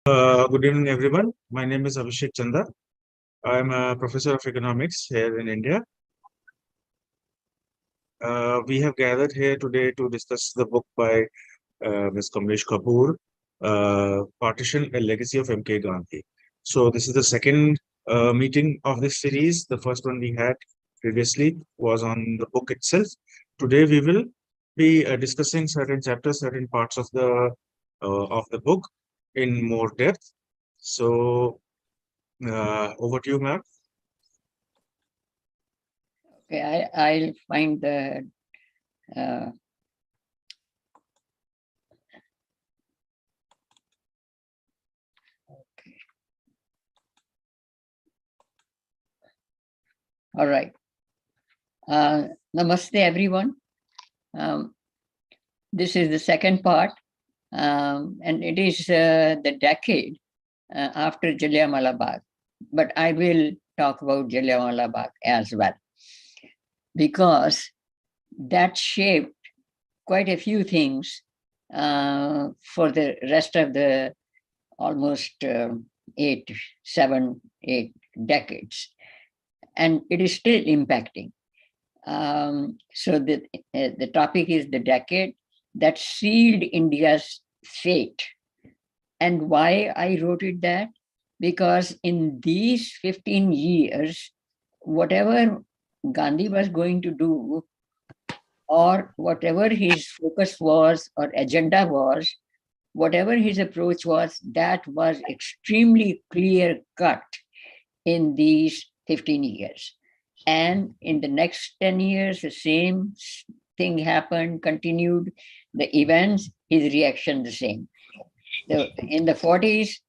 Good evening, everyone. My name is Abhishek Chanda. I'm a professor of economics here in India. We have gathered here today to discuss the book by Ms. Kamlesh Kapur, Partition, a Legacy of M.K. Gandhi. So this is the second meeting of this series. The first one we had previously was on the book itself. Today we will be discussing certain chapters, certain parts of the book in more depth. So over to you, ma'am. Okay, I'll find the okay. All right. Namaste, everyone. This is the second part, and it is the decade after Jallianwala Bagh. But I will talk about Jallianwala Bagh as well, because that shaped quite a few things for the rest of the almost 8 decades. And it is still impacting. So the topic is the decade that sealed India's fate. And why I wrote it that? Because in these 15 years, whatever Gandhi was going to do, or whatever his focus was or agenda was, whatever his approach was, that was extremely clear cut in these 15 years. And in the next 10 years, the same thing happened, continued. The events, his reaction the same. In the 40s,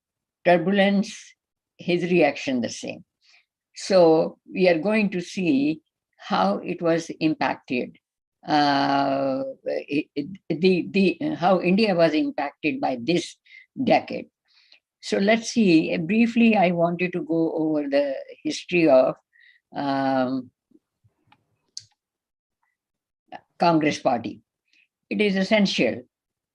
turbulence, his reaction the same. So we are going to see how it was impacted, how India was impacted by this decade. So let's see. Briefly, I wanted to go over the history of Congress Party. It is essential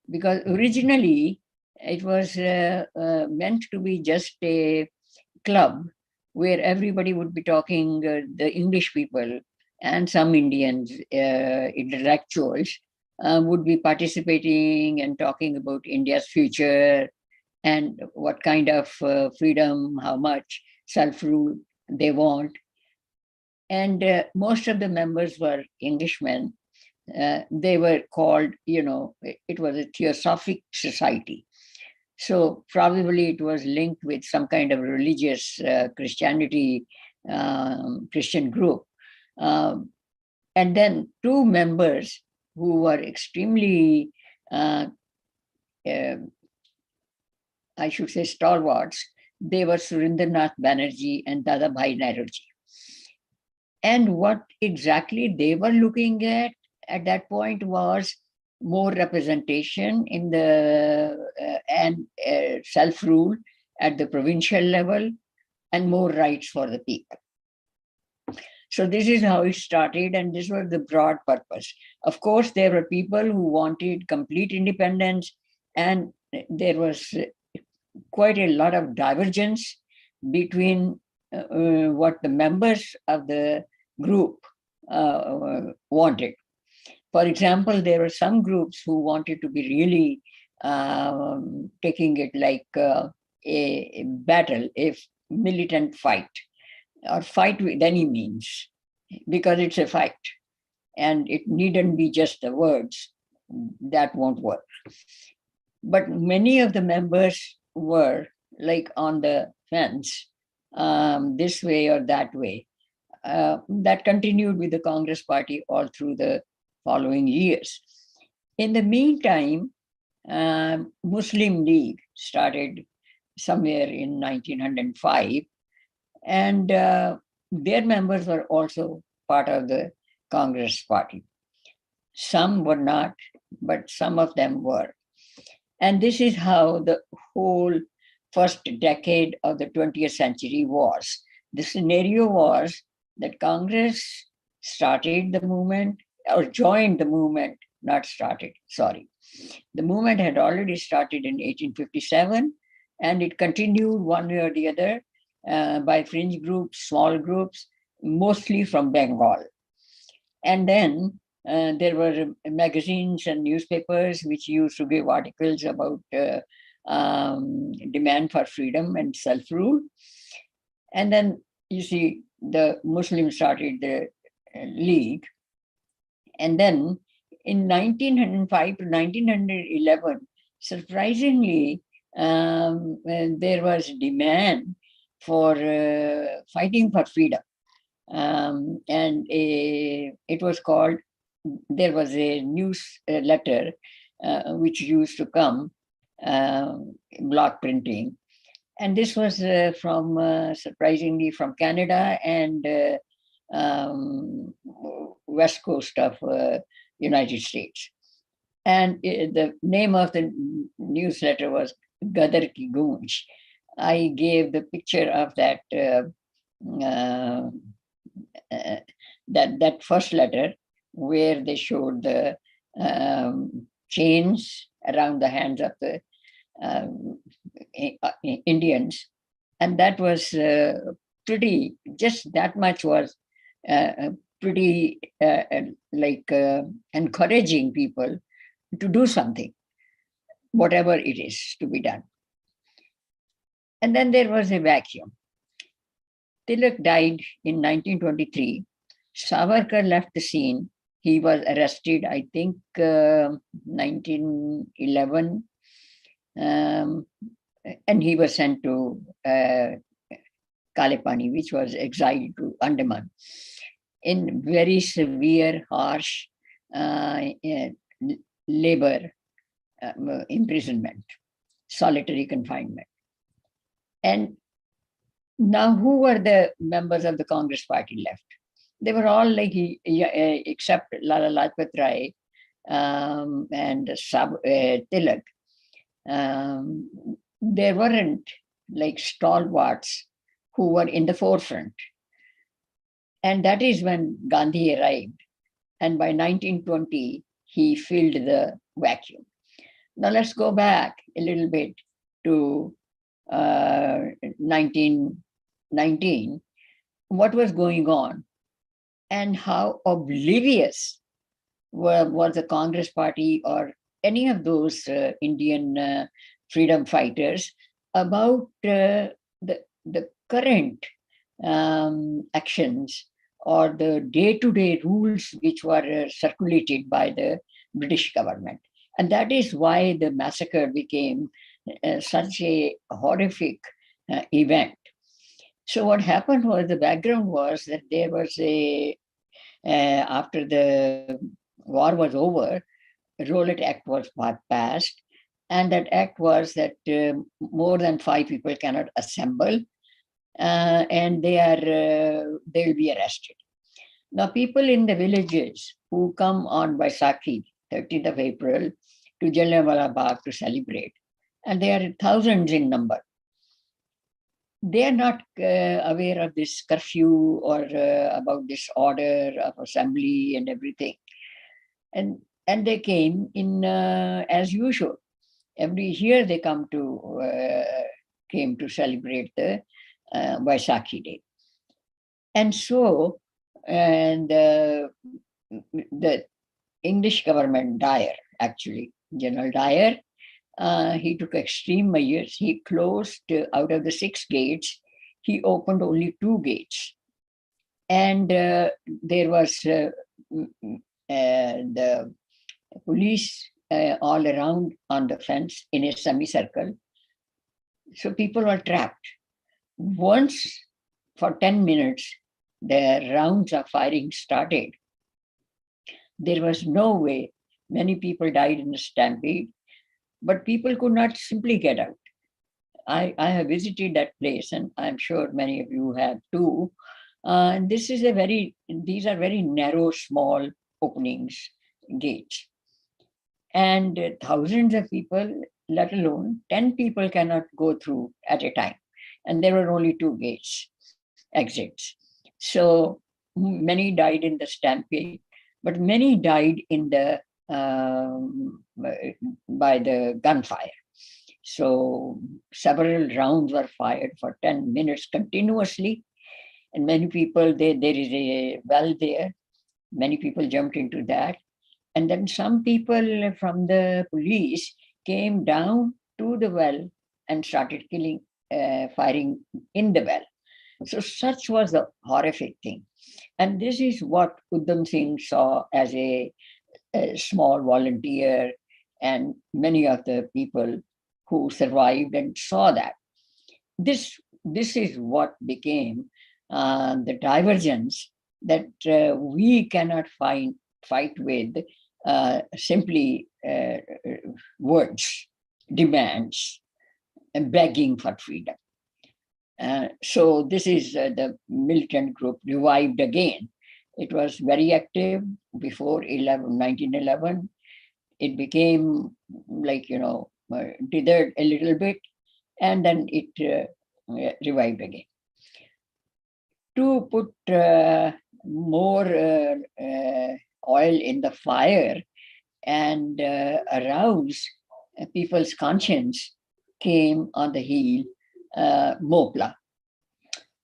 because originally it was meant to be just a club where everybody would be talking, the English people and some Indians, intellectuals, would be participating and talking about India's future and what kind of freedom, how much self-rule they want. And most of the members were Englishmen. They were called, it was a theosophic society. So probably it was linked with some kind of religious Christianity, Christian group. And then two members who were extremely, I should say, stalwarts, they were Surendranath Banerjee and Dadabhai Naoroji. And what exactly they were looking at that point was more representation in the and self-rule at the provincial level and more rights for the people. So this is how it started, and this was the broad purpose. Of course, there were people who wanted complete independence, and there was quite a lot of divergence between what the members of the group wanted. For example, there were some groups who wanted to be really taking it like a battle, a militant fight, or fight with any means, because it's a fight. And it needn't be just the words. That won't work. But many of the members were like on the fence, this way or that way. That continued with the Congress Party all through the following years. In the meantime, Muslim League started somewhere in 1905, and their members were also part of the Congress Party. Some were not, but some of them were. And this is how the whole first decade of the 20th century was. The scenario was that Congress started the movement, or joined the movement, not started, sorry. The movement had already started in 1857, And it continued one way or the other by fringe groups, small groups, mostly from Bengal. And then there were magazines and newspapers which used to give articles about demand for freedom and self-rule. And then, you see, the Muslims started the league. And then in 1905 to 1911, surprisingly, there was demand for fighting for freedom. And it was called, there was a news letter which used to come, block printing. And this was from, surprisingly, from Canada and west coast of United States. And the name of the newsletter was Gadar Ki Goonj. I gave the picture of that that first letter, where they showed the chains around the hands of the Indians. And that was pretty, just that much was pretty encouraging people to do something, whatever it is to be done. And then there was a vacuum. Tilak died in 1923. Savarkar left the scene. He was arrested, I think, 1911, and he was sent to Kalepani, which was exiled to Andaman, in very severe, harsh labor imprisonment, solitary confinement. And now, who were the members of the Congress party left? They were all like, except Lala Lajpat Rai and Tilak. There weren't like stalwarts who were in the forefront. And that is when Gandhi arrived. And by 1920, he filled the vacuum. Now let's go back a little bit to 1919, what was going on and how oblivious was the Congress party or any of those Indian freedom fighters about the current actions or the day-to-day rules which were circulated by the British government. And that is why the massacre became such a horrific event. So what happened was, the background was that there was after the war was over, Rowlatt Act was passed, and that act was that more than 5 people cannot assemble, and they will be arrested. Now, people in the villages who come on Vaisakhi, 30th of April, to Jallianwala Bagh to celebrate, and they are thousands in number, they are not aware of this curfew or about this order of assembly and everything. And they came in as usual. Every year they came to celebrate the Vaisakhi Day. And so, and the English government, Dyer, actually, General Dyer, he took extreme measures. He closed, out of the 6 gates, he opened only 2 gates. And there was the police all around on the fence in a semicircle. So people were trapped. Once, for 10 minutes, the rounds of firing started. There was no way. Many people died in the stampede, but people could not simply get out. I have visited that place, and I'm sure many of you have too. And these are very narrow, small openings, gates. And thousands of people, let alone 10 people, cannot go through at a time. And there were only 2 gates, exits. So many died in the stampede, but many died in the by the gunfire. So several rounds were fired for 10 minutes continuously. And many people, there is a well there. Many people jumped into that. And then some people from the police came down to the well and started firing in the well. So such was the horrific thing. And this is what Uddam Singh saw as a small volunteer, and many of the people who survived and saw that. This is what became the divergence that we cannot fight with simply words, demands, and begging for freedom. So this is the militant group revived again. It was very active before 1911. It became like, dithered a little bit, and then it revived again. To put more oil in the fire and arouse people's conscience came on the heel Mopla.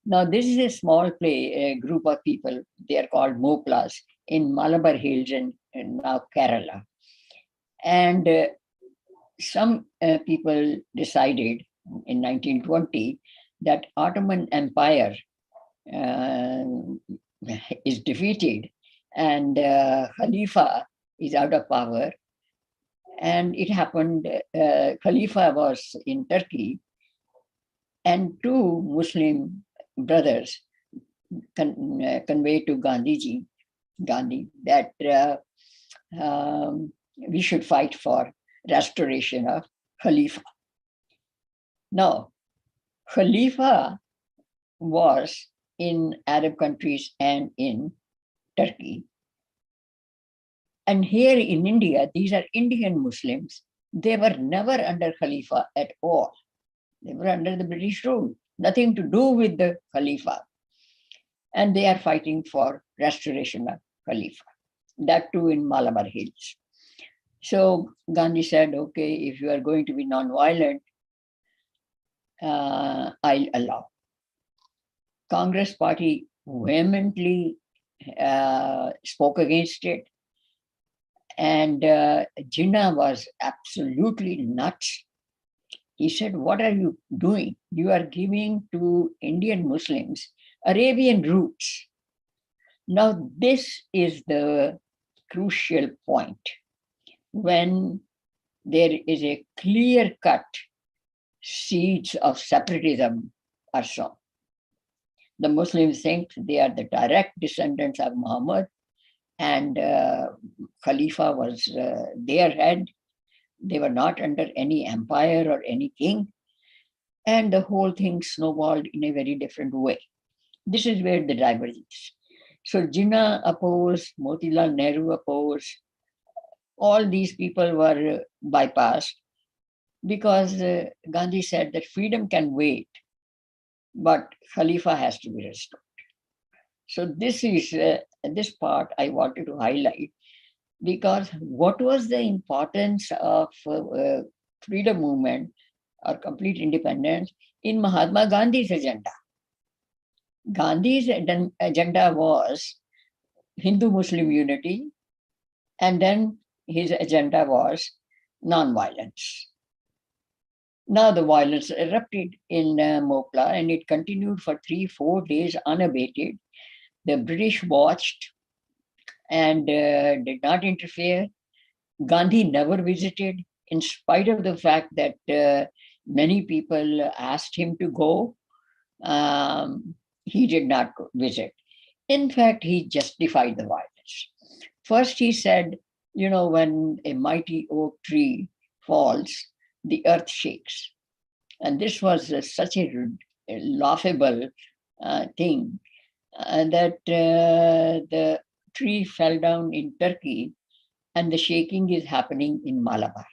Now, this is a small group of people. They are called Moplas in Malabar Hills in now Kerala. And some people decided in 1920 that Ottoman Empire is defeated and Khalifa is out of power. And it happened, Khalifa was in Turkey, and two Muslim brothers conveyed to Gandhi that we should fight for restoration of Khalifa. Now, Khalifa was in Arab countries and in Turkey. And here in India, these are Indian Muslims. They were never under Khalifa at all. They were under the British rule, nothing to do with the Khalifa. And they are fighting for restoration of Khalifa, that too in Malabar Hills. So Gandhi said, okay, if you are going to be non-violent, I'll allow. Congress party vehemently spoke against it. And Jinnah was absolutely nuts. He said, what are you doing? You are giving to Indian Muslims Arabian roots. Now, this is the crucial point when there is a clear-cut seeds of separatism are sown. The Muslims think they are the direct descendants of Muhammad, and Khalifa was their head. They were not under any empire or any king. And the whole thing snowballed in a very different way. This is where the divergence. So Jinnah opposed, Motilal Nehru opposed. All these people were bypassed because Gandhi said that freedom can wait, but Khalifa has to be restored. So this is this part I wanted to highlight, because what was the importance of freedom movement or complete independence in Mahatma Gandhi's agenda? Gandhi's agenda was Hindu-Muslim unity, and then his agenda was non-violence. Now the violence erupted in Mopla, and it continued for 3-4 days unabated. The British watched and did not interfere. Gandhi never visited, in spite of the fact that many people asked him to go. He did not visit. In fact, he justified the violence. First, he said, when a mighty oak tree falls, the earth shakes. And this was such a laughable thing that the tree fell down in Turkey and the shaking is happening in Malabar,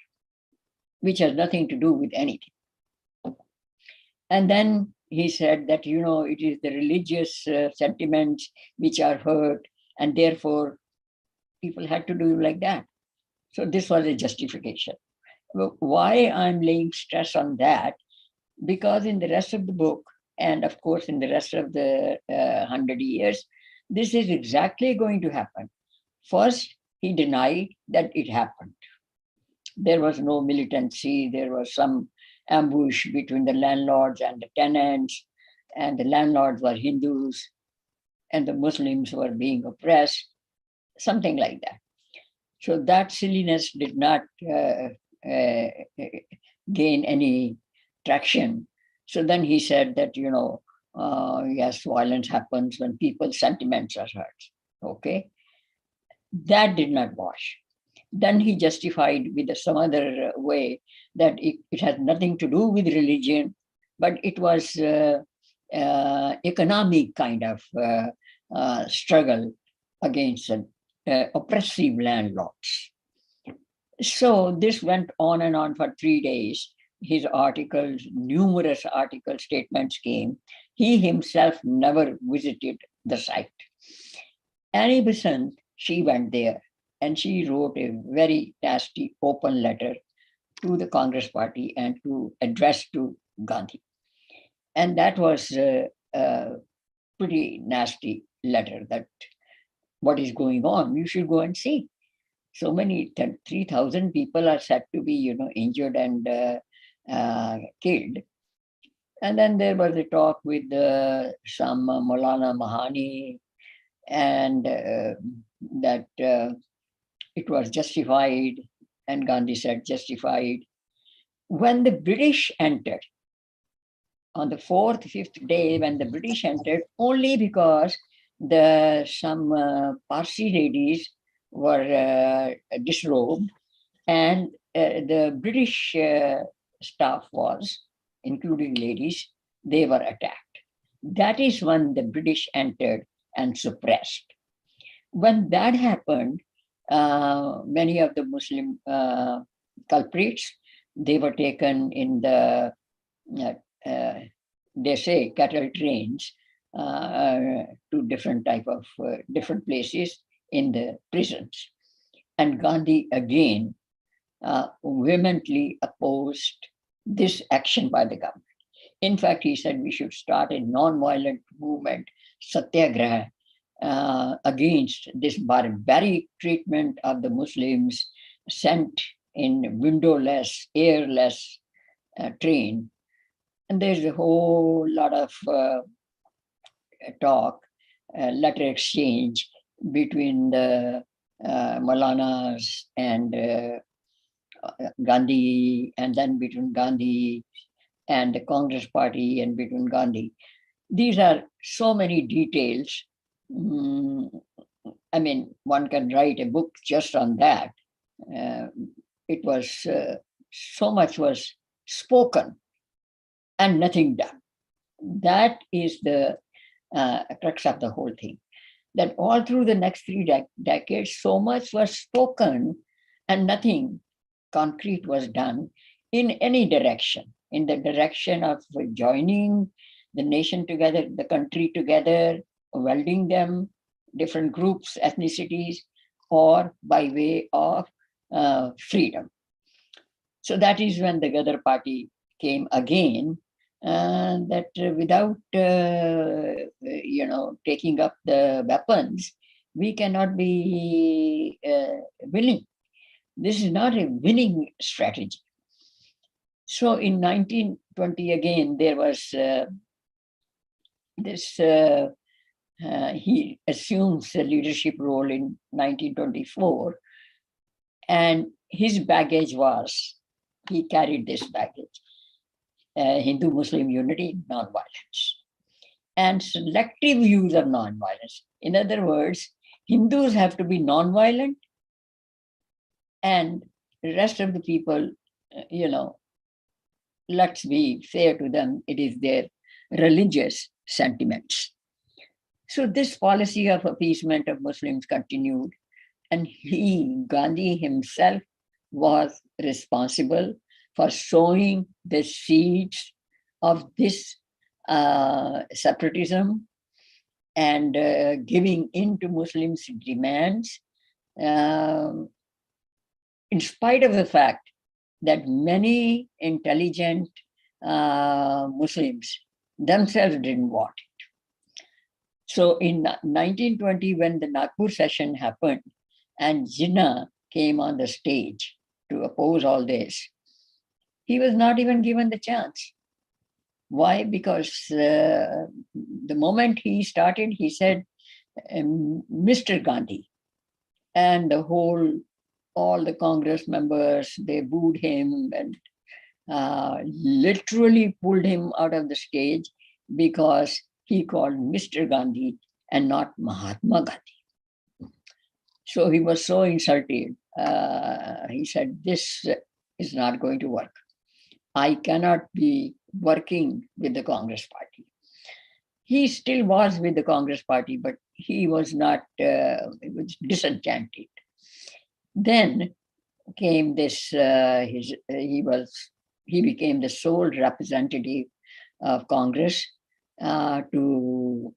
which has nothing to do with anything. And then he said that, it is the religious sentiments which are hurt, and therefore people had to do like that. So this was a justification. Why I'm laying stress on that? Because in the rest of the book, and of course in the rest of the 100 years, this is exactly going to happen. First, he denied that it happened. There was no militancy, there was some ambush between the landlords and the tenants, and the landlords were Hindus, and the Muslims were being oppressed, something like that. So that silliness did not uh, gain any traction. So then he said that, yes, violence happens when people's sentiments are hurt. Okay. That did not wash. Then he justified with some other way that it has nothing to do with religion, but it was economic kind of struggle against oppressive landlords. So this went on and on for 3 days. His articles, numerous article statements came. He himself never visited the site. Annie Besant, she went there and she wrote a very nasty open letter to the Congress Party and to address to Gandhi. And that was a pretty nasty letter that what is going on, you should go and see. So many, 3,000 people are said to be, injured and killed. And then there was a talk with some Maulana Mahani, and that it was justified, and Gandhi said justified. When the British entered, on the fourth, fifth day, when the British entered, only because some Parsi ladies were disrobed, and the British staff was, including ladies, they were attacked. That is when the British entered and suppressed. When that happened, many of the Muslim culprits, they were taken in the, they say, cattle trains to different type of different places in the prisons. And Gandhi again vehemently opposed this action by the government. In fact, he said we should start a non-violent movement, satyagraha, against this barbaric treatment of the Muslims sent in windowless, airless train. And there's a whole lot of talk, letter exchange between the Maulanas and Gandhi, and then between Gandhi and the Congress Party, and between Gandhi. These are so many details. I mean, one can write a book just on that. It was so much was spoken and nothing done. That is the crux of the whole thing. That all through the next 3 decades, so much was spoken and nothing concrete was done in any direction, in the direction of joining the nation together, the country together, welding them, different groups, ethnicities, or by way of freedom. So that is when the Ghadar party came again, that without taking up the weapons, we cannot be winning. This is not a winning strategy. So in 1920, again, there was this, he assumes a leadership role in 1924, and his baggage was, he carried this baggage, Hindu-Muslim unity, non-violence, and selective use of non-violence. In other words, Hindus have to be non-violent, and the rest of the people, let's be fair to them, it is their religious sentiments. So this policy of appeasement of Muslims continued, and Gandhi himself, was responsible for sowing the seeds of this separatism and giving in to Muslims' demands, in spite of the fact that many intelligent Muslims themselves didn't want it. So in 1920, when the Nagpur session happened and Jinnah came on the stage to oppose all this, he was not even given the chance. Why? Because the moment he started, he said, Mr. Gandhi. And all the Congress members, they booed him and literally pulled him out of the stage because he called Mr. Gandhi and not Mahatma Gandhi. So he was so insulted. He said, this is not going to work. I cannot be working with the Congress party. He still was with the Congress party, but he was not, he was disenchanted. Then came this, he became the sole representative of Congress in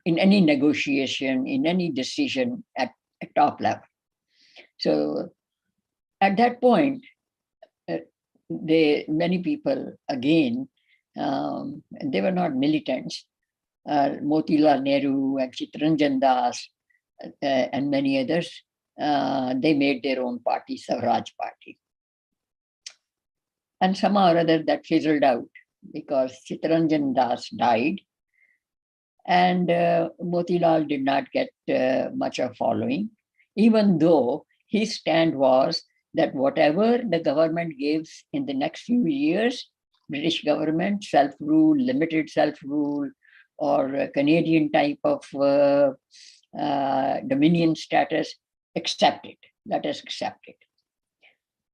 any negotiation, in any decision at top level. So at that point, many people, again, they were not militants. Motilal Nehru and Chittaranjan Das and many others, they made their own party, Swaraj Party. And somehow or other that fizzled out because Chittaranjan Das died and Motilal did not get much of following, even though his stand was that whatever the government gives in the next few years, British government, self-rule, limited self-rule, or a Canadian type of dominion status, accept it. Let us accept it.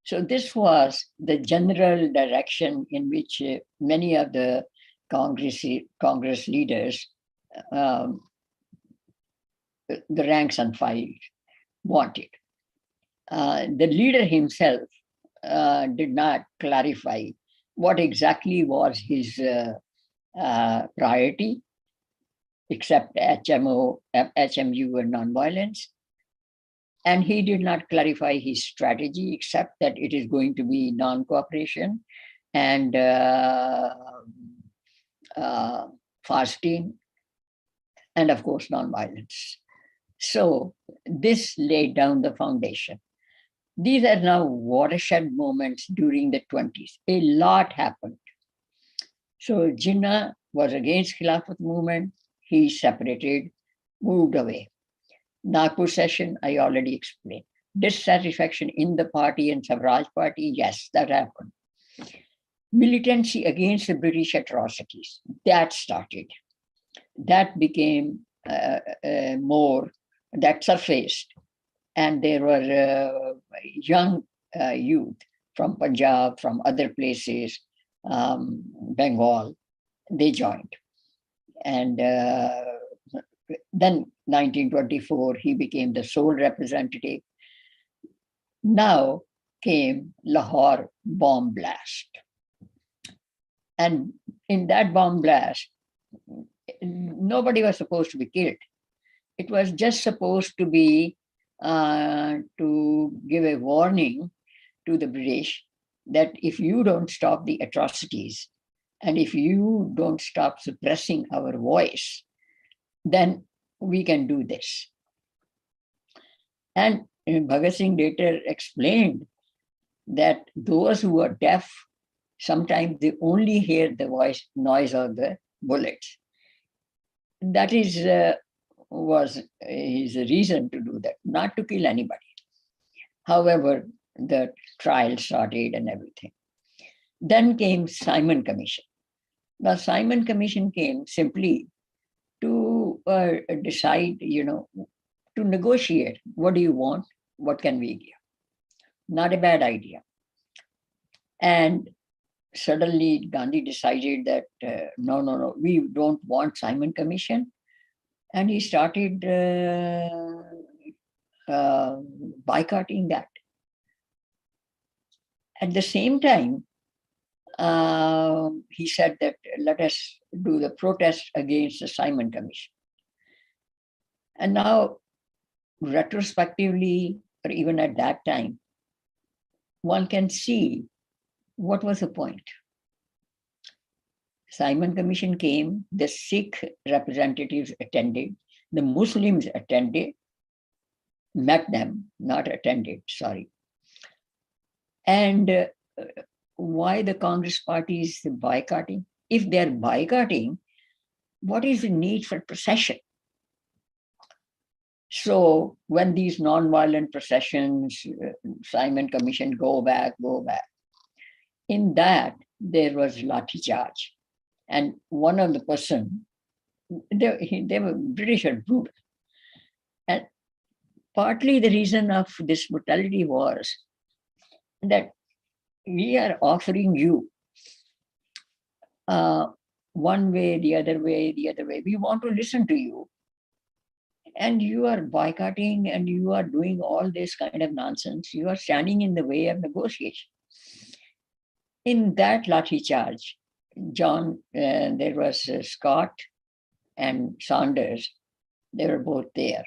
So this was the general direction in which many of the Congress leaders, the ranks and file, wanted. The leader himself did not clarify what exactly was his priority, except HMU and nonviolence. And he did not clarify his strategy, except that it is going to be non-cooperation and fasting, and of course, nonviolence. So this laid down the foundation. These are now watershed moments during the 20s. A lot happened. So Jinnah was against Khilafat movement. He separated, moved away. Nagpur session, I already explained. Dissatisfaction in the party and Swaraj Party, yes, that happened. Militancy against the British atrocities, that started. That became more, that surfaced. And there were young youth from Punjab, from other places, Bengal, they joined. And then 1924, he became the sole representative. Now came Lahore bomb blast. And in that bomb blast, nobody was supposed to be killed. It was just supposed to be to give a warning to the British that if you don't stop the atrocities and if you don't stop suppressing our voice, then we can do this. And Bhagat Singh later explained that those who are deaf, sometimes they only hear the noise of the bullets. That was his reason to do that, not to kill anybody. However, the trial started and everything. Then came Simon Commission. The Simon Commission came simply to decide, to negotiate. What do you want? What can we give? Not a bad idea. And suddenly Gandhi decided that, no, we don't want Simon Commission. And he started boycotting that. At the same time, he said that let us do the protest against the Simon Commission. And now, retrospectively, or even at that time, one can see What was the point? Simon Commission came, the Sikh representatives attended, the Muslims attended, met them, not attended, sorry. And why the Congress party is boycotting? If they're boycotting, what is the need for procession? So when these non-violent processions, Simon Commission, go back. In that, there was lathi charge. And one of the person, they were British and brutal. And partly the reason of this brutality was that we are offering you one way, the other way. We want to listen to you. And you are boycotting and you are doing all this kind of nonsense. You are standing in the way of negotiation. In that lathi charge, John, there was Scott and Saunders. They were both there.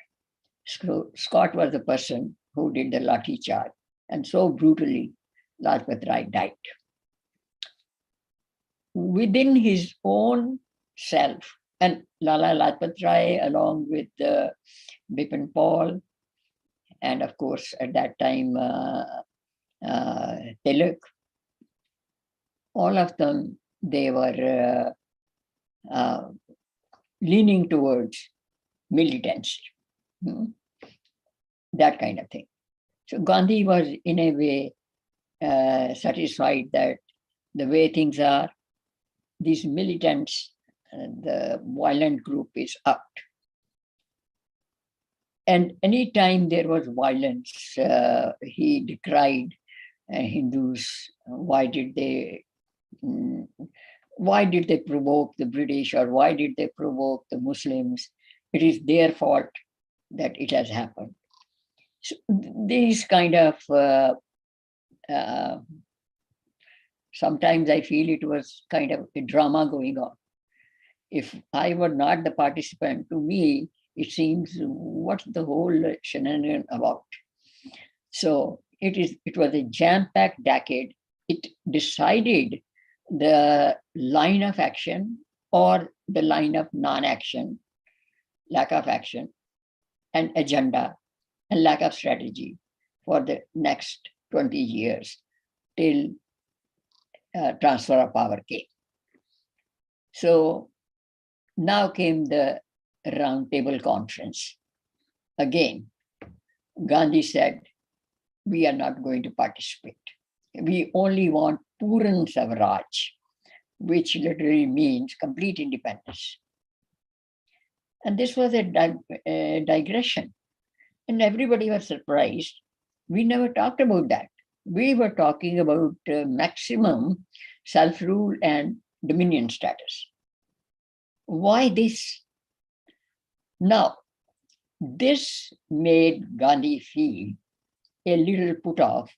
Scott was the person who did the lathi charge. And so brutally, Lajpat Rai died. Within his own self, and Lala Lajpat Rai, along with Bipin Paul, and of course, at that time, Tilak, all of them, they were leaning towards militancy, that kind of thing. So Gandhi was, in a way, satisfied that the way things are, these militants, the violent group is out. And anytime there was violence, he decried Hindus. Why did they provoke the British, or why did they provoke the Muslims? It is their fault that it has happened. So these kind of, sometimes I feel it was kind of a drama going on. If I were not the participant, to me, it seems what's the whole shenanigan about? So it was a jam-packed decade. It decided the line of action or the line of non-action, lack of action, and agenda, and lack of strategy for the next 20 years till transfer of power came. So now came the round table conference. Again, Gandhi said, we are not going to participate. We only want Puran Swaraj, which literally means complete independence. And this was a digression. And everybody was surprised. We never talked about that. We were talking about maximum self-rule and dominion status. Why this? Now, this made Gandhi feel a little put off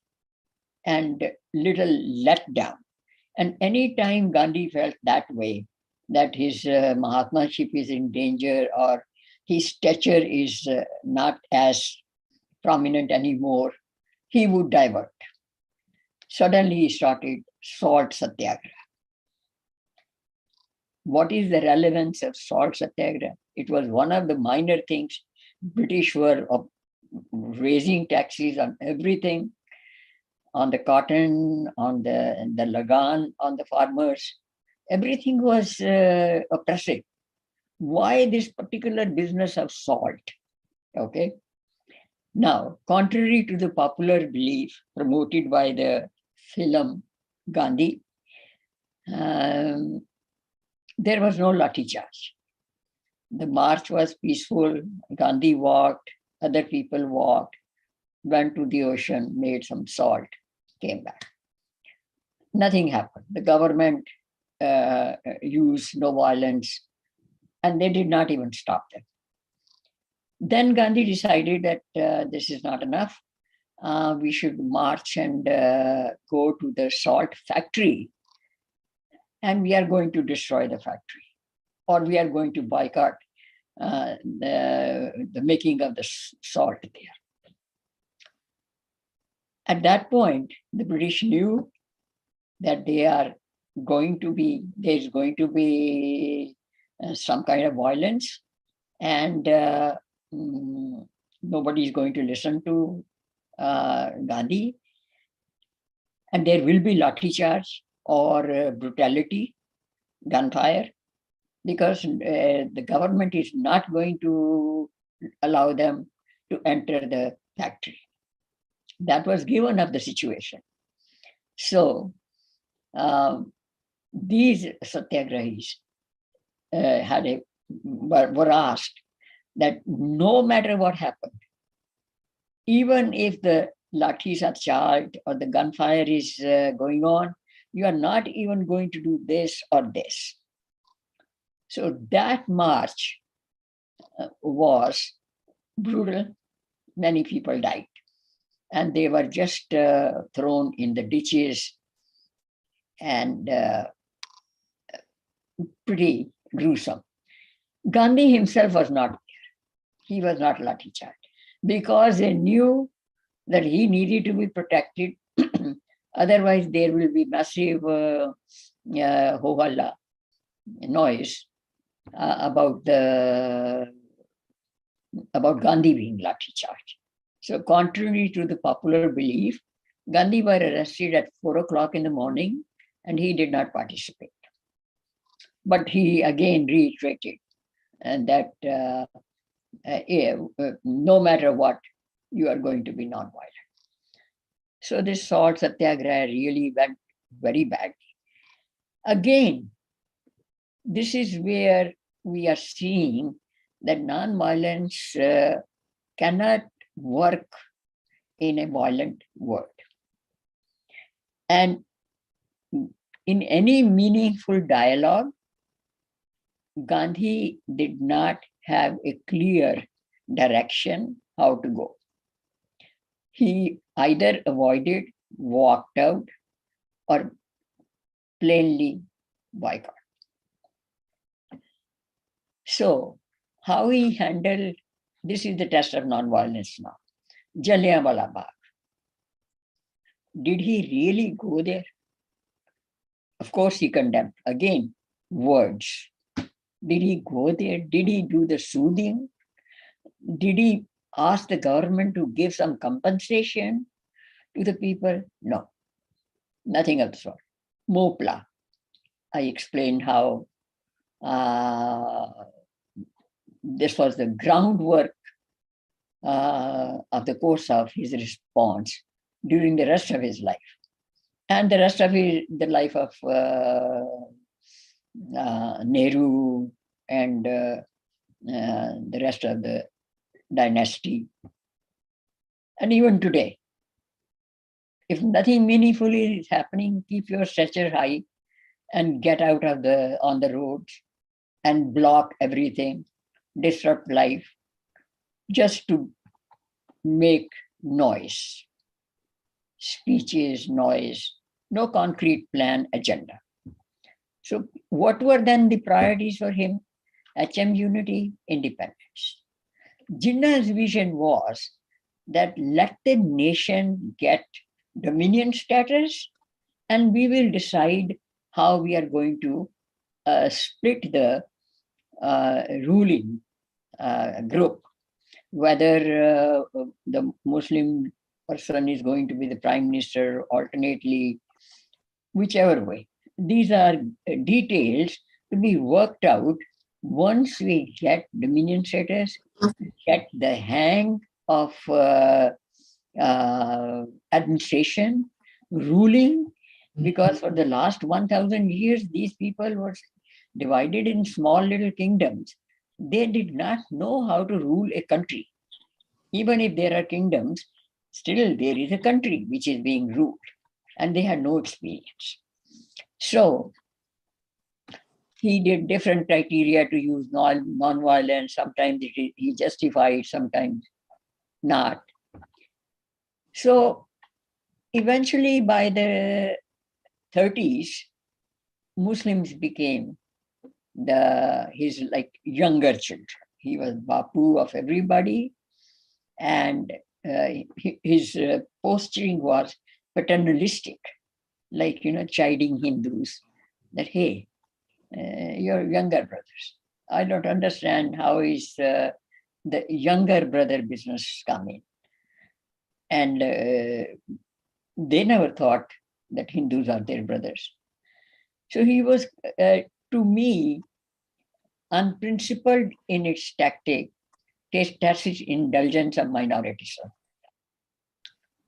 and little let down. And anytime Gandhi felt that way, that his Mahatmaship is in danger or his stature is not as prominent anymore, he would divert. Suddenly he started salt satyagraha. What is the relevance of salt satyagraha? It was one of the minor things. British were raising taxes on everything, on the cotton, on the lagan, on the farmers. Everything was oppressive. Why this particular business of salt? Okay. Now, contrary to the popular belief promoted by the film Gandhi, there was no lathi charge. The march was peaceful. Gandhi walked, other people walked, went to the ocean, made some salt, came back. Nothing happened. The government used no violence, and they did not even stop them. Then Gandhi decided that this is not enough. We should march and go to the salt factory, and we are going to destroy the factory, or we are going to boycott the making of the salt there. At that point, the British knew that there's going to be some kind of violence, and nobody is going to listen to Gandhi, and there will be lathi charge or brutality, gunfire, because the government is not going to allow them to enter the factory. That was given of the situation. So these satyagrahis were asked that no matter what happened, even if the lathis are charged or the gunfire is going on, you are not even going to do this or this. So that march was brutal. Many people died, and they were just thrown in the ditches, and pretty gruesome. Gandhi himself was not there. He was not lathi charged because they knew that he needed to be protected. Otherwise, there will be massive ho-halla noise about Gandhi being lathi charged. So, contrary to the popular belief, Gandhi was arrested at 4 o'clock in the morning, and he did not participate. But he again reiterated that no matter what, you are going to be nonviolent. So this salt satyagraha really went very badly. Again, this is where we are seeing that nonviolence cannot work in a violent world. And in any meaningful dialogue, Gandhi did not have a clear direction how to go. He either avoided, walked out, or plainly boycotted. So, how he handled this is the test of nonviolence now. Jallianwala Bagh. Did he really go there? Of course, he condemned. Again, words. Did he go there? Did he do the soothing? Did he ask the government to give some compensation to the people? No, nothing of the sort. Mopla. I explained how this was the groundwork of the course of his response during the rest of his life, and the rest of the life of Nehru and the rest of the dynasty. And even today, if nothing meaningful is happening, keep your stature high and get out of on the roads and block everything, disrupt life, just to make noise. Speeches, noise, no concrete plan, agenda. So what were then the priorities for him? HM unity, independence. Jinnah's vision was that let the nation get dominion status, and we will decide how we are going to split the ruling group, whether the Muslim person is going to be the prime minister, alternately, whichever way. These are details to be worked out once we get dominion status, get the hang of administration, ruling, because for the last 1,000 years, these people were divided in small little kingdoms. They did not know how to rule a country. Even if there are kingdoms, still there is a country which is being ruled, and they had no experience. So he did different criteria to use non-violence. Sometimes he justified, sometimes not. So eventually by the 30s, Muslims became his like younger children. He was Bapu of everybody, and his posturing was paternalistic. like, chiding Hindus that, hey, you're younger brothers. I don't understand how is the younger brother business coming. And they never thought that Hindus are their brothers. So he was, to me, unprincipled in its tacit indulgence of minorities.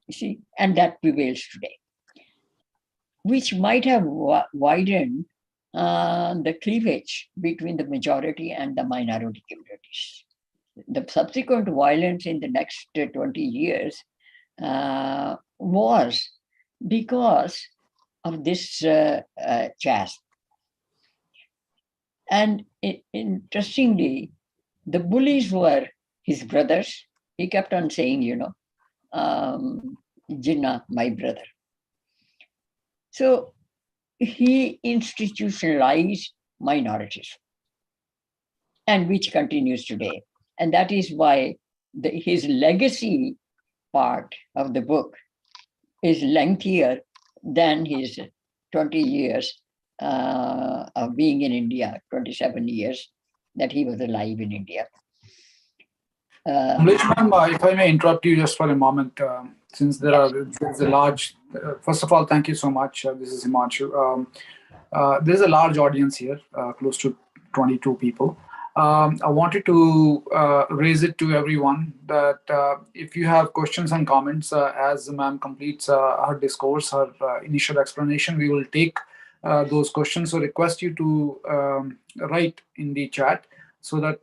You see, and that prevails today, which might have widened the cleavage between the majority and the minority communities. The subsequent violence in the next 20 years was because of this chasm. And interestingly, the bullies were his brothers. He kept on saying, Jinnah, my brother. So he institutionalized minorities, and which continues today. And that is why his legacy part of the book is lengthier than his 20 years of being in India, 27 years that he was alive in India. Kamlesh ma'am, if I may interrupt you just for a moment, since there's a large, first of all, thank you so much. This is Himanshu. There's a large audience here, close to 22 people. I wanted to raise it to everyone that if you have questions and comments as ma'am completes her discourse, her initial explanation, we will take those questions. So request you to write in the chat so that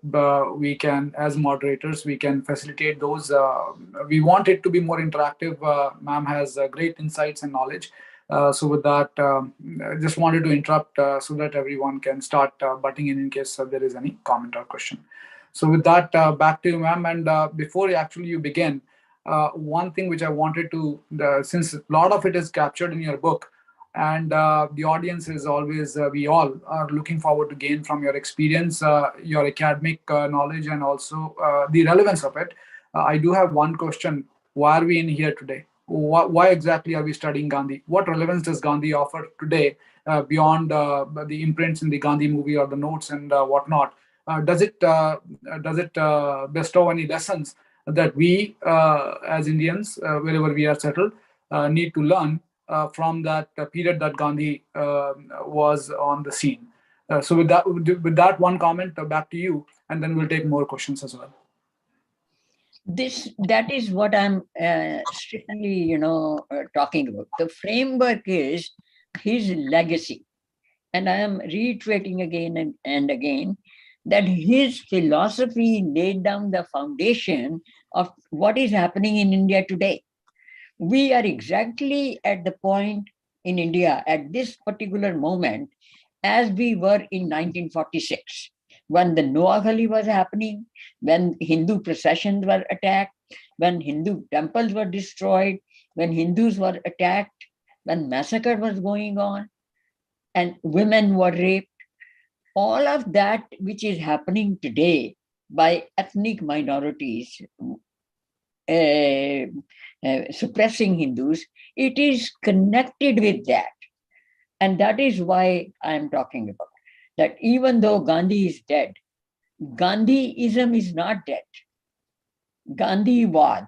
we can, as moderators, we can facilitate those. We want it to be more interactive. Ma'am has great insights and knowledge. So with that, I just wanted to interrupt so that everyone can start butting in case there is any comment or question. So with that, back to you, ma'am. And before actually you begin, one thing which I wanted to, since a lot of it is captured in your book, and the audience is always, we all are looking forward to gain from your experience, your academic knowledge, and also the relevance of it. I do have one question. Why are we in here today? Why exactly are we studying Gandhi? What relevance does Gandhi offer today beyond the imprints in the Gandhi movie or the notes and whatnot? Does it bestow any lessons that we as Indians, wherever we are settled, need to learn from that period that Gandhi was on the scene? So with that one comment, back to you, and then we'll take more questions as well. That is what I'm strictly, talking about. The framework is his legacy. And I am reiterating again and again that his philosophy laid down the foundation of what is happening in India today. We are exactly at the point in India at this particular moment as we were in 1946. When the Noakhali was happening, when Hindu processions were attacked, when Hindu temples were destroyed, when Hindus were attacked, when massacre was going on, and women were raped, all of that which is happening today by ethnic minorities suppressing Hindus, it is connected with that. And that is why I am talking about that even though Gandhi is dead, Gandhiism is not dead. Gandhiwad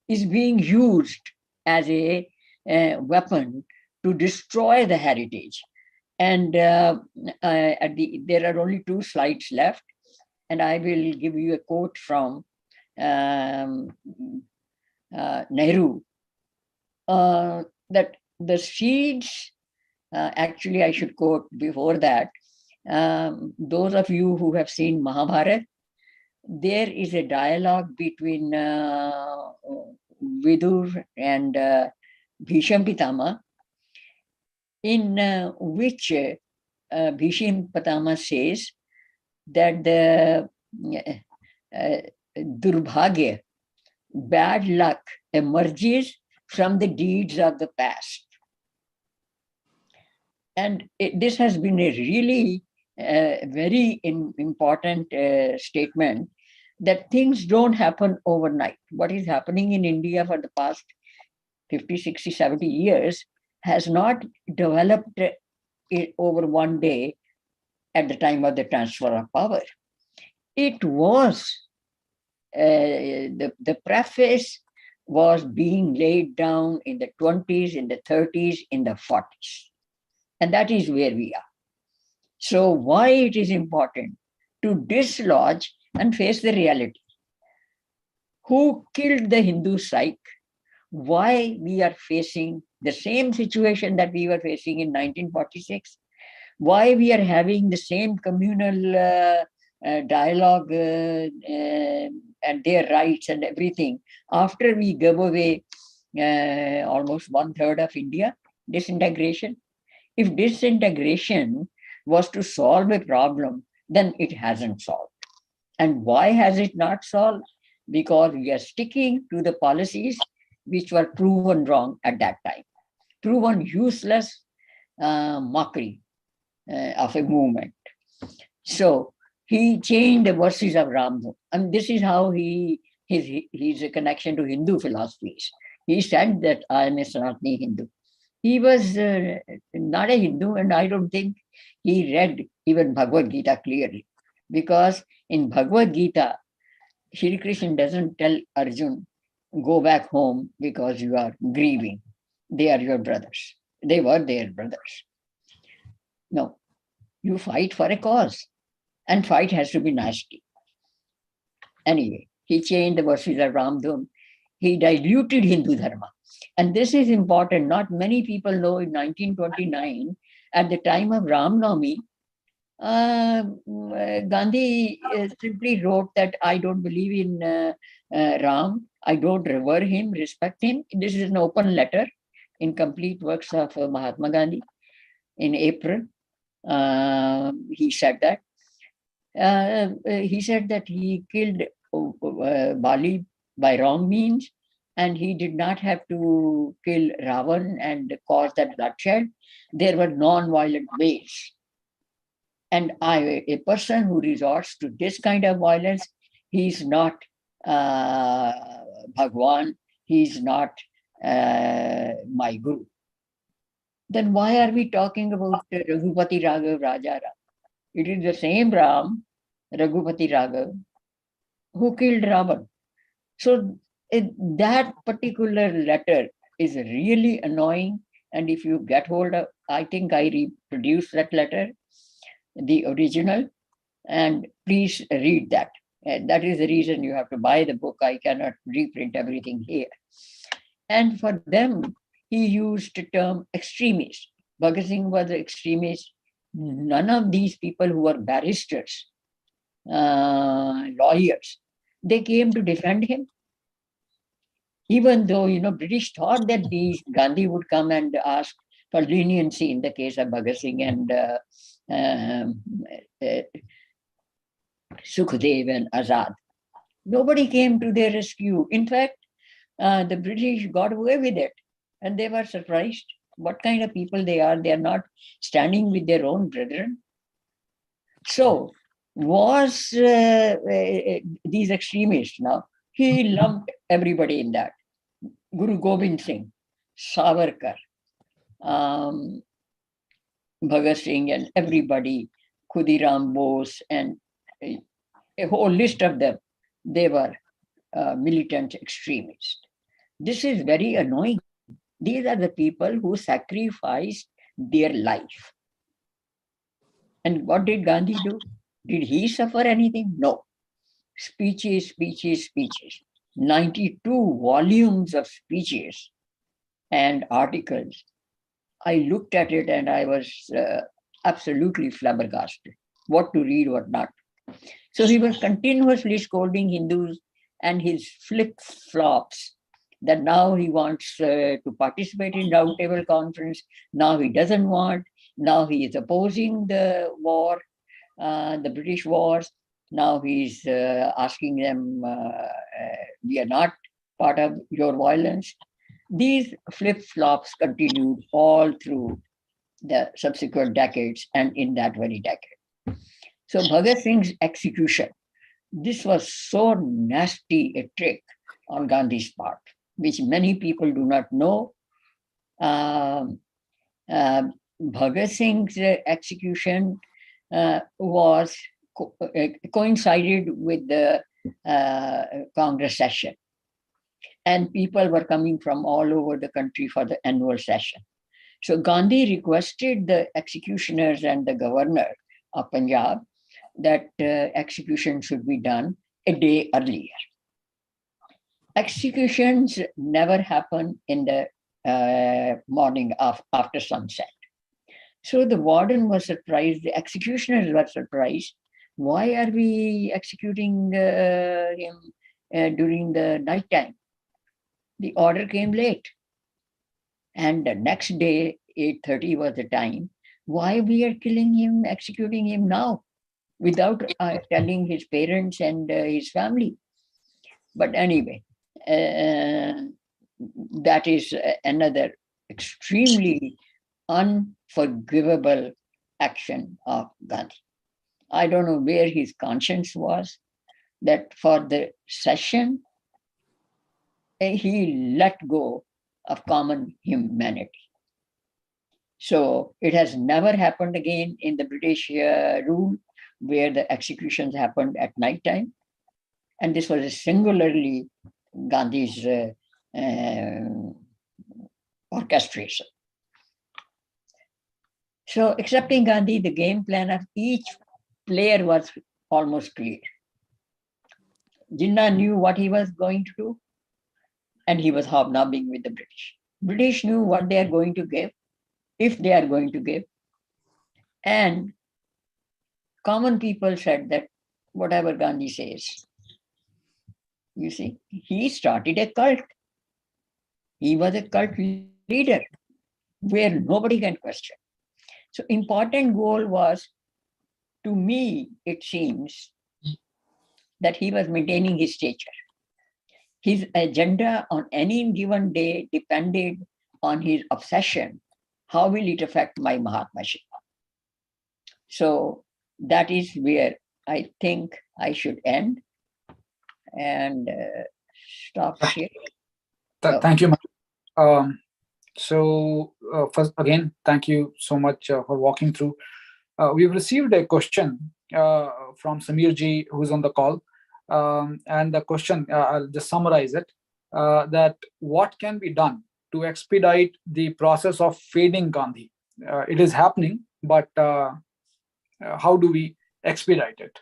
is being used as a weapon to destroy the heritage. And there are only 2 slides left, and I will give you a quote from Nehru, that the seeds, actually I should quote before that, those of you who have seen Mahabharata, there is a dialogue between Vidur and Bhisham Pitama, in which Bhisham Pitama says that the Durbhagya, bad luck, emerges from the deeds of the past. And this has been a really very important statement that things don't happen overnight. What is happening in India for the past 50, 60, 70 years has not developed it over one day at the time of the transfer of power. It was, the preface was being laid down in the 20s, in the 30s, in the 40s. And that is where we are. So why it is important to dislodge and face the reality. Who killed the Hindu psyche? Why we are facing the same situation that we were facing in 1946? Why we are having the same communal dialogue and their rights and everything after we gave away almost 1/3 of India, disintegration? If disintegration was to solve a problem, then it hasn't solved. And why has it not solved? Because we are sticking to the policies which were proven wrong at that time, proven useless mockery of a movement. So he changed the verses of Ram. And this is how his connection to Hindu philosophies. He said that I am a Sanatani Hindu. He was not a Hindu, and I don't think he read even Bhagavad Gita clearly. Because in Bhagavad Gita, Shri Krishna doesn't tell Arjun, go back home because you are grieving. They are your brothers. They were their brothers. No, you fight for a cause, and fight has to be nasty. Anyway, he changed the verses of Ramdhun. He diluted Hindu Dharma. And this is important. Not many people know in 1929, at the time of Ram Navami, Gandhi simply wrote that I don't believe in Ram. I don't revere him, respect him. This is an open letter in complete works of Mahatma Gandhi in April. He said that. He said that he killed Bali by wrong means, and he did not have to kill Ravan and cause that bloodshed. There were non-violent ways. And a person who resorts to this kind of violence, he's not Bhagwan, he's not my guru. Then why are we talking about Raghupati Raghav Raja Ram? It is the same Ram, Raghupati Raghav, who killed Ravan. So that particular letter is really annoying. And if you get hold of, I think I reproduced that letter, the original, and please read that. And that is the reason you have to buy the book. I cannot reprint everything here. And for them, he used the term extremist. Bhagat Singh was an extremist. None of these people who were barristers, lawyers, they came to defend him. Even though, British thought that Gandhi would come and ask for leniency in the case of Bhagat Singh and Sukhdev and Azad. Nobody came to their rescue. In fact, the British got away with it, and they were surprised what kind of people they are. They are not standing with their own brethren. So, was these extremists now? He lumped everybody in that. Guru Gobind Singh, Savarkar, Bhagat Singh, and everybody, Khudiram Bose, and a whole list of them, they were militant extremists. This is very annoying. These are the people who sacrificed their life. And what did Gandhi do? Did he suffer anything? No. Speeches, speeches, speeches. 92 volumes of speeches and articles. I looked at it and I was absolutely flabbergasted. What to read, what not. So he was continuously scolding Hindus and his flip-flops, that now he wants to participate in roundtable conference, now he doesn't want, now he is opposing the war, the British wars, now he's asking them, we are not part of your violence. These flip-flops continued all through the subsequent decades and in that very decade. So Bhagat Singh's execution, this was so nasty a trick on Gandhi's part, which many people do not know. Bhagat Singh's execution was coincided with the Congress session, and people were coming from all over the country for the annual session. So Gandhi requested the executioners and the governor of Punjab that execution should be done a day earlier. Executions never happen in the morning after sunset. So the warden was surprised, the executioners were surprised. Why are we executing him during the night time? The order came late. And the next day, 8:30 was the time. Why we are killing him, executing him now, without telling his parents and his family? But anyway, that is another extremely unforgivable action of Gandhi. I don't know where his conscience was, that for the session, he let go of common humanity. So it has never happened again in the British rule where the executions happened at night time. And this was singularly Gandhi's orchestration. So accepting Gandhi, the game plan of each player was almost clear. Jinnah knew what he was going to do, and he was hobnobbing with the British. British knew what they are going to give, if they are going to give. And common people said that whatever Gandhi says, you see, he started a cult. He was a cult leader where nobody can question. So important goal was, to me, it seems, that he was maintaining his stature. His agenda on any given day depended on his obsession. How will it affect my Mahatma Shiva? So that is where I think I should end and stop here. Thank you. First, again, thank you so much for walking through. We've received a question from Samir ji, who's on the call. And the question, I'll just summarize it, that what can be done to expedite the process of fading Gandhi? It is happening, but how do we expedite it?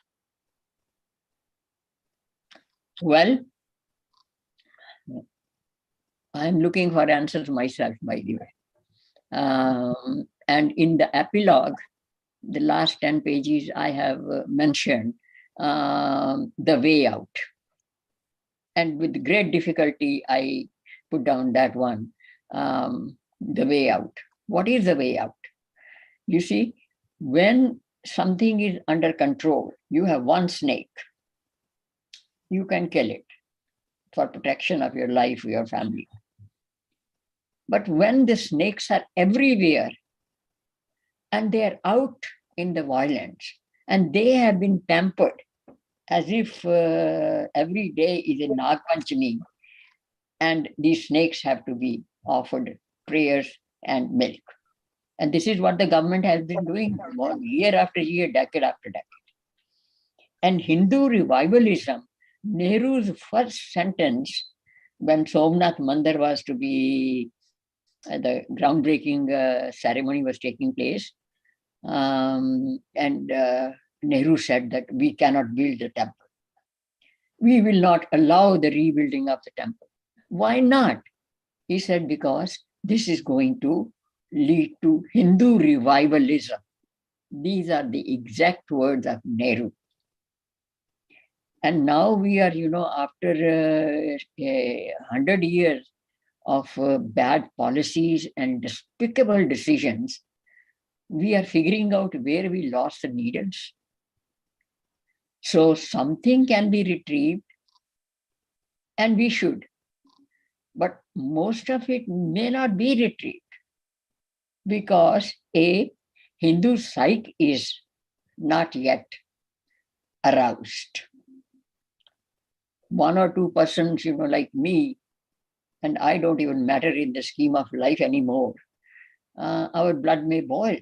Well, I'm looking for answers myself, by the way. And in the epilogue, the last 10 pages, I have mentioned the way out. And with great difficulty, I put down that one, the way out. What is the way out? You see, when something is under control, you have one snake, you can kill it for protection of your life, your family. But when the snakes are everywhere and they are out in the violence and they have been tempered as if every day is a Nag Panchami and these snakes have to be offered prayers and milk. And this is what the government has been doing year after year, decade after decade. And Hindu revivalism, Nehru's first sentence when Somnath Mandir was to be, the groundbreaking ceremony was taking place, and Nehru said that we cannot build the temple. We will not allow the rebuilding of the temple. Why not? He said, because this is going to lead to Hindu revivalism. These are the exact words of Nehru. And now we are, after 100 years of bad policies and despicable decisions, we are figuring out where we lost the needles. So something can be retrieved, and we should. But most of it may not be retrieved because Hindu psyche is not yet aroused. 1 or 2 persons, like me, and I don't even matter in the scheme of life anymore. our blood may boil,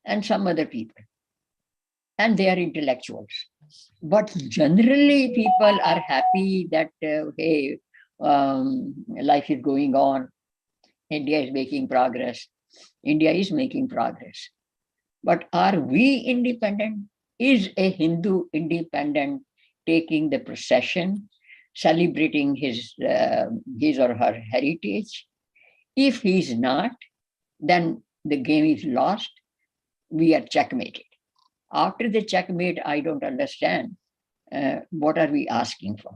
and some other people. And they are intellectuals. But generally, people are happy that, hey, life is going on. India is making progress. India is making progress. But are we independent? Is a Hindu independent taking the procession, celebrating his or her heritage? If he's not, then the game is lost. We are checkmated. After the checkmate, I don't understand what are we asking for.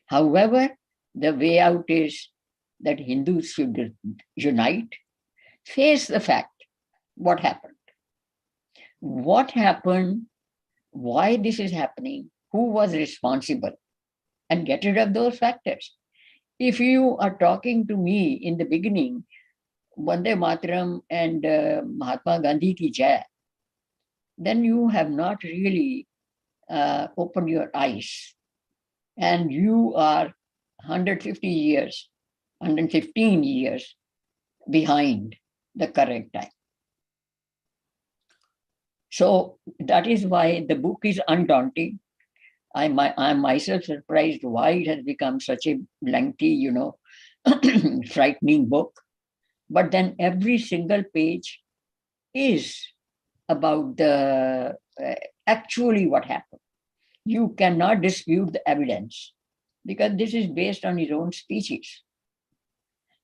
However, the way out is that Hindus should unite, face the fact, what happened. What happened, why this is happening, who was responsible, and get rid of those factors. If you are talking to me in the beginning, Vande Mataram and Mahatma Gandhi ki jai, then you have not really opened your eyes. And you are 150 years, 115 years behind the correct time. So that is why the book is undaunting. I'm myself surprised why it has become such a lengthy, frightening book. But then every single page is about the actually what happened. You cannot dispute the evidence because this is based on his own speeches.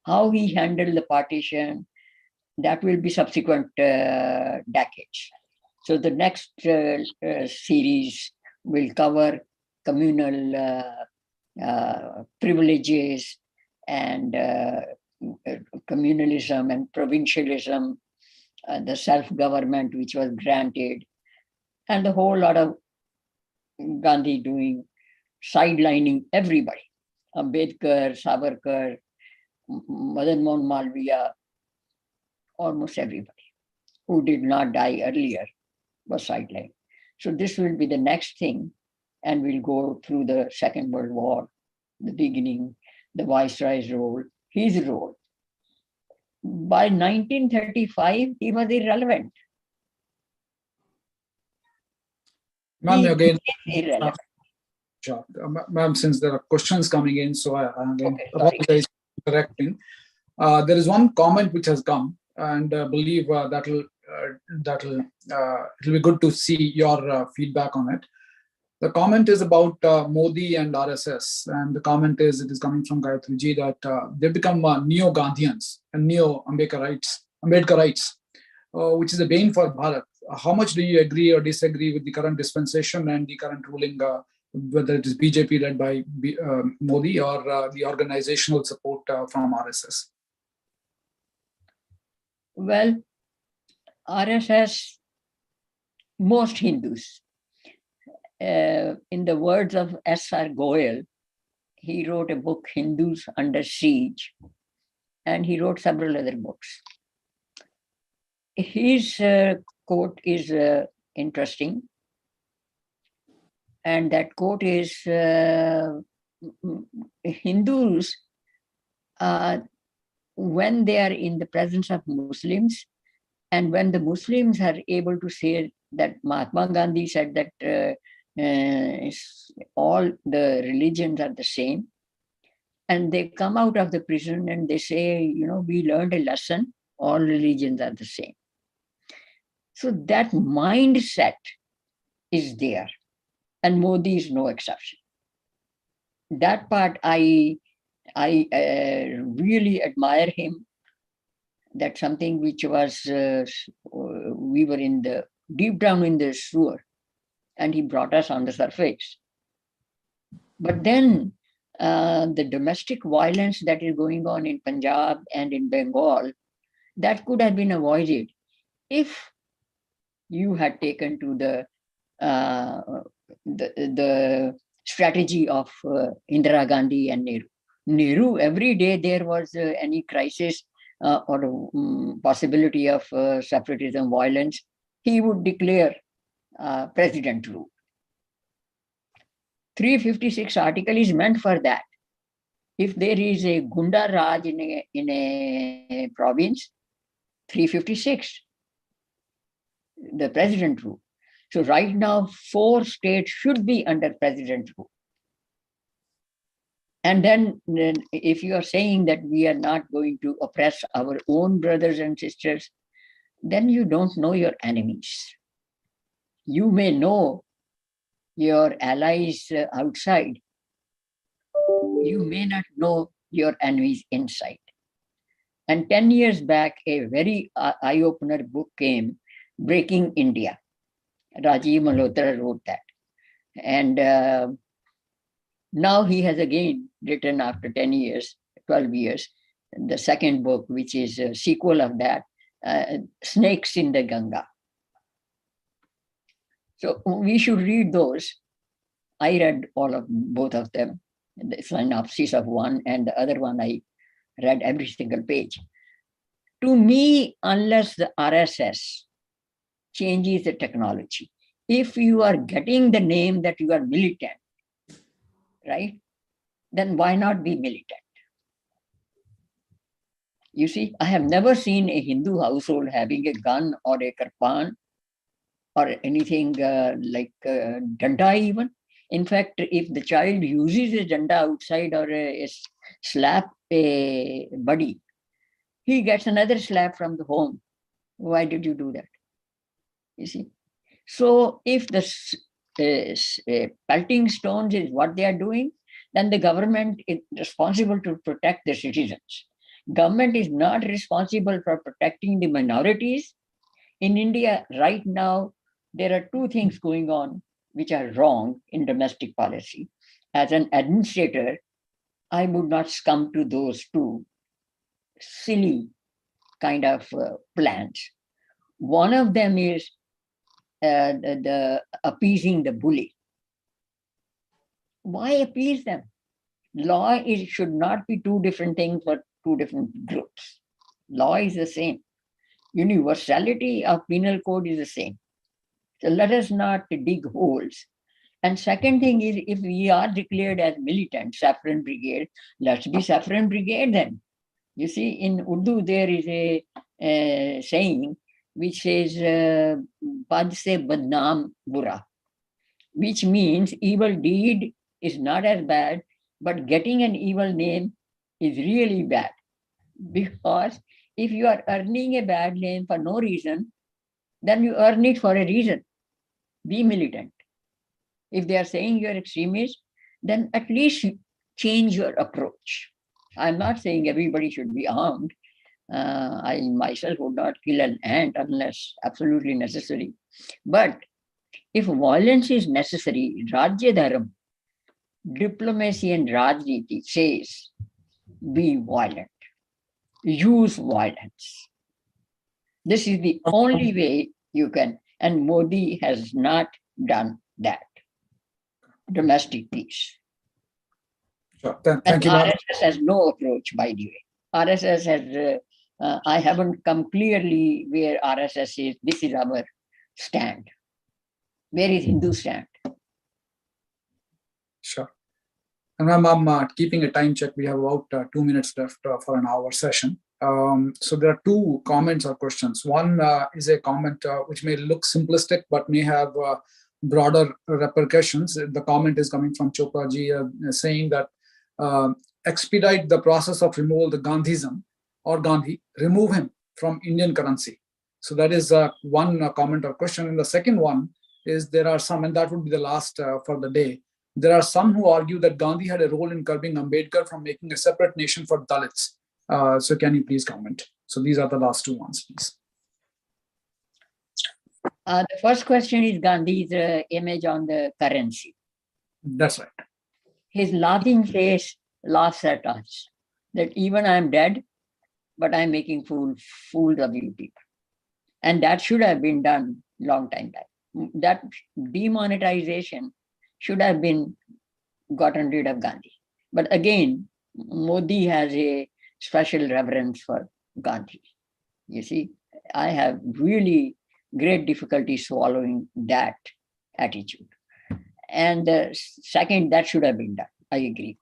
How he handled the partition, that will be subsequent decades. So the next series will cover communal privileges and communalism and provincialism, the self-government which was granted, and a whole lot of Gandhi doing, sidelining everybody. Ambedkar, Savarkar, Madan Mohan Malviya, almost everybody who did not die earlier was sidelined. So this will be the next thing, and we'll go through the Second World War, the beginning, the Viceroy's role, his role. By 1935, he was irrelevant. Ma'am, again, irrelevant. Sure. Ma'am, since there are questions coming in, so I again apologize for correcting. There is one comment which has come, and I believe it'll be good to see your feedback on it. The comment is about Modi and RSS, and the comment is, it is coming from Gayatri Ji, that they become neo-Gandhians and neo-Ambedkarites, which is a bane for Bharat. How much do you agree or disagree with the current dispensation and the current ruling, whether it is BJP led by Modi or the organizational support from RSS? Well, RSS, most Hindus, in the words of S.R. Goyal, he wrote a book, Hindus Under Siege, and he wrote several other books. His quote is interesting. And that quote is, Hindus, when they are in the presence of Muslims, and when the Muslims are able to say that Mahatma Gandhi said that all the religions are the same, and they come out of the prison and they say, we learned a lesson, all religions are the same. So that mindset is there, and Modi is no exception. That part I really admire him. That's something which was, we were in the deep down in the sewer, and he brought us on the surface. But then the domestic violence that is going on in Punjab and in Bengal, that could have been avoided if you had taken to the strategy of Indira Gandhi and Nehru. Nehru, every day there was any crisis or possibility of separatism, violence, he would declare president rule. 356 article is meant for that. If there is a Gunda Raj in a province, 356, the president rule. So right now, 4 states should be under president rule. And then if you are saying that we are not going to oppress our own brothers and sisters, then you don't know your enemies. You may know your allies outside. You may not know your enemies inside. And 10 years back, a very eye-opener book came, Breaking India. Rajiv Malhotra wrote that. And now he has again written after 10 years, 12 years, the second book, which is a sequel of that, Snakes in the Ganga. So we should read those. I read both of them, the synopsis of one, and the other one I read every single page. To me, unless the RSS changes the technology, if you are getting the name that you are militant, right, then why not be militant? You see, I have never seen a Hindu household having a gun or a kirpan or anything like danda even. In fact, if the child uses a danda outside or slap a buddy, he gets another slap from the home. Why did you do that? You see? So if the pelting stones is what they are doing, then the government is responsible to protect the citizens. Government is not responsible for protecting the minorities. In India right now, there are 2 things going on which are wrong in domestic policy. As an administrator, I would not succumb to those 2 silly kind of plans. One of them is the appeasing the bully. Why appease them? Law should not be 2 different things for 2 different groups. Law is the same. Universality of penal code is the same. So let us not dig holes. And second thing is, if we are declared as militant, Saffron Brigade, let's be Saffron Brigade then. You see, in Urdu, there is a saying which says, Bad se badnaam bura, which means evil deed is not as bad, but getting an evil name is really bad. Because if you are earning a bad name for no reason, then you earn it for a reason. Be militant. If they are saying you're extremist, then at least change your approach. I'm not saying everybody should be armed. I myself would not kill an ant unless absolutely necessary. But if violence is necessary, Rajya Dharam, diplomacy and Rajniti says, be violent, use violence. This is the only way you can, and Modi has not done that. Domestic peace. Sure. And Thank you. RSS has no approach, by the way. RSS has, I haven't come clearly where RSS is, this is our stand. Where is Hindu stand? Sure. And ma'am, I'm keeping a time check. We have about 2 minutes left for an hour session. So there are 2 comments or questions. One is a comment which may look simplistic, but may have broader repercussions. The comment is coming from Chopra ji saying that expedite the process of removal the Gandhism or Gandhi, remove him from Indian currency. So that is one comment or question. And the second one is there are some, and that would be the last for the day. There are some who argue that Gandhi had a role in curbing Ambedkar from making a separate nation for Dalits. So can you please comment? So these are the last 2 ones, please. The first question is Gandhi's image on the currency. That's right. His laughing face laughs at us that even I'm dead, but I'm making fools of you people. And that should have been done long time back. That demonetization should have been gotten rid of Gandhi. But again, Modi has a special reverence for Gandhi. You see, I have really great difficulty swallowing that attitude. And the second, that should have been done. I agree.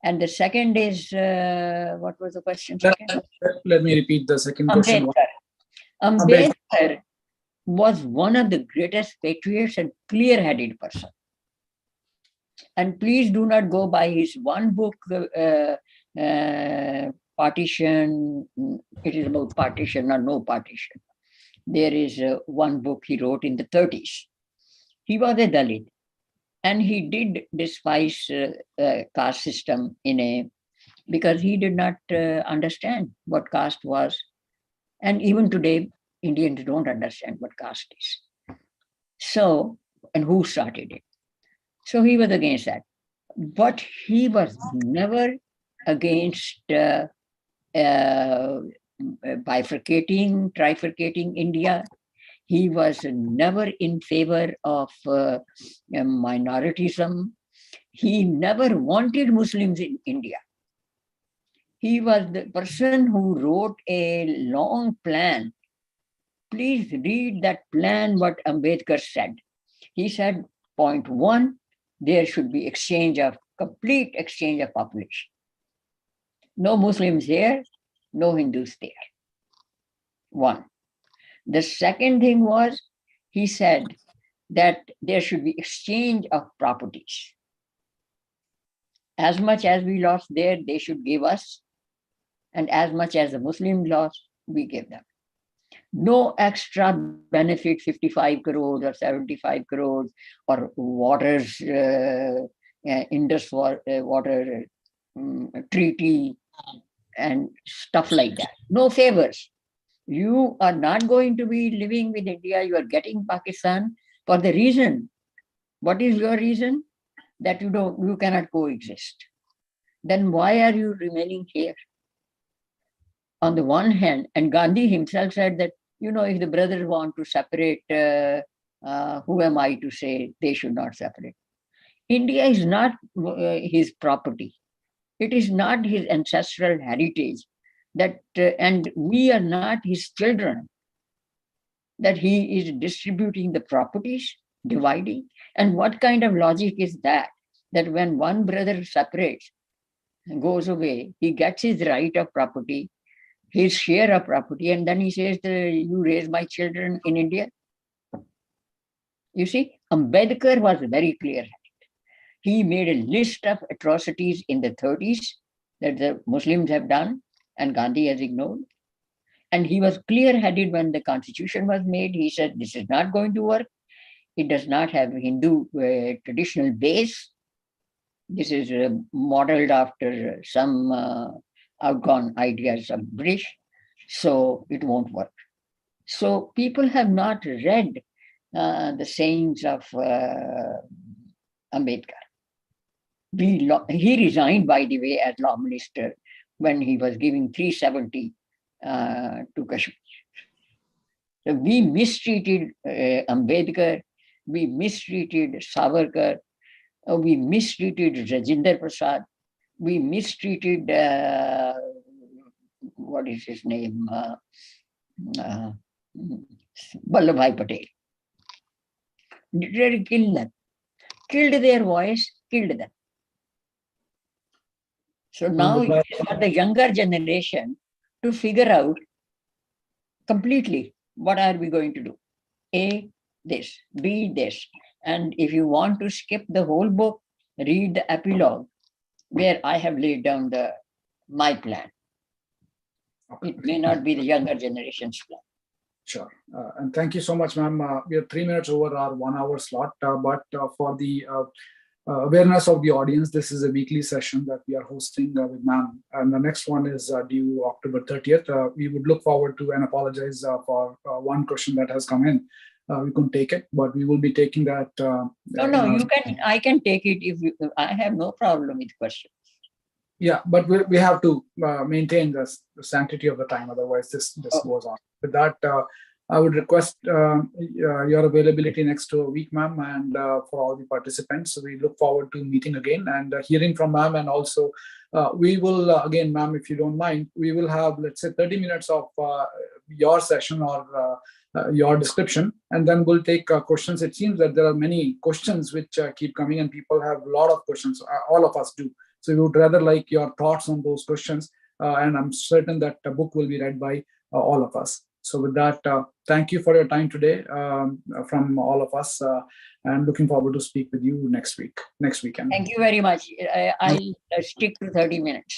And the second is, what was the question? Let me repeat the second question. Ambedkar was one of the greatest patriots and clear-headed person. And please do not go by his one book, Partition. It is about partition or no partition. There is one book he wrote in the 30s. He was a Dalit, and he did despise caste system because he did not understand what caste was. And even today, Indians don't understand what caste is. So, and who started it? So he was against that. But he was never against bifurcating, trifurcating India. He was never in favor of minoritism. He never wanted Muslims in India. He was the person who wrote a long plan. Please read that plan, what Ambedkar said. He said, point one, there should be complete exchange of population. No Muslims here, no Hindus there. One. The second thing was, he said that there should be exchange of properties. As much as we lost there, they should give us. And as much as the Muslims lost, we give them. No extra benefit, 55 crores or 75 crores, or waters, Indus water treaty, and stuff like that. No favors. You are not going to be living with India. You are getting Pakistan for the reason. What is your reason? That you cannot coexist. Then why are you remaining here? On the one hand, and Gandhi himself said that, if the brothers want to separate, who am I to say they should not separate? India is not his property. It is not his ancestral heritage. And we are not his children. That he is distributing the properties, dividing. And what kind of logic is that? That when one brother separates, goes away, he gets his right of property, his share of property, and then he says, you raise my children in India. You see, Ambedkar was very clear-headed. He made a list of atrocities in the 30s that the Muslims have done, and Gandhi has ignored. And he was clear-headed when the constitution was made. He said, this is not going to work. It does not have a Hindu traditional base. This is modeled after some outgone ideas of British, so it won't work. So people have not read the sayings of Ambedkar. He resigned, by the way, as law minister when he was giving 370 to Kashmir. So we mistreated Ambedkar, we mistreated Savarkar, we mistreated Rajinder Prasad, we mistreated, what is his name, Vallabhbhai Patel. Literally killed them, killed their voice, killed them. So now it is for the younger generation to figure out completely what are we going to do. A, this, B, this. And if you want to skip the whole book, read the epilogue where I have laid down my plan. Okay. It may not be the younger generation's plan. Sure. And thank you so much, ma'am. We are 3 minutes over our 1 hour slot, but for the awareness of the audience, this is a weekly session that we are hosting with ma'am. And the next one is due October 30th. We would look forward to and apologize for one question that has come in. We couldn't take it, but we will be taking that. No, you can. I can take it if you. I have no problem with questions. Yeah, but we have to maintain the sanctity of the time. Otherwise, this goes on. With that, I would request your availability next week, ma'am, and for all the participants. So we look forward to meeting again and hearing from ma'am. And also, we will, again, ma'am, if you don't mind, we will have, let's say, 30 minutes of your session or your description, and then we'll take questions. It seems that there are many questions which keep coming, and people have a lot of questions. All of us do. So we would rather like your thoughts on those questions, and I'm certain that the book will be read by all of us. So with that, thank you for your time today from all of us, and looking forward to speak with you next weekend. Thank you very much. I'll stick to 30 minutes.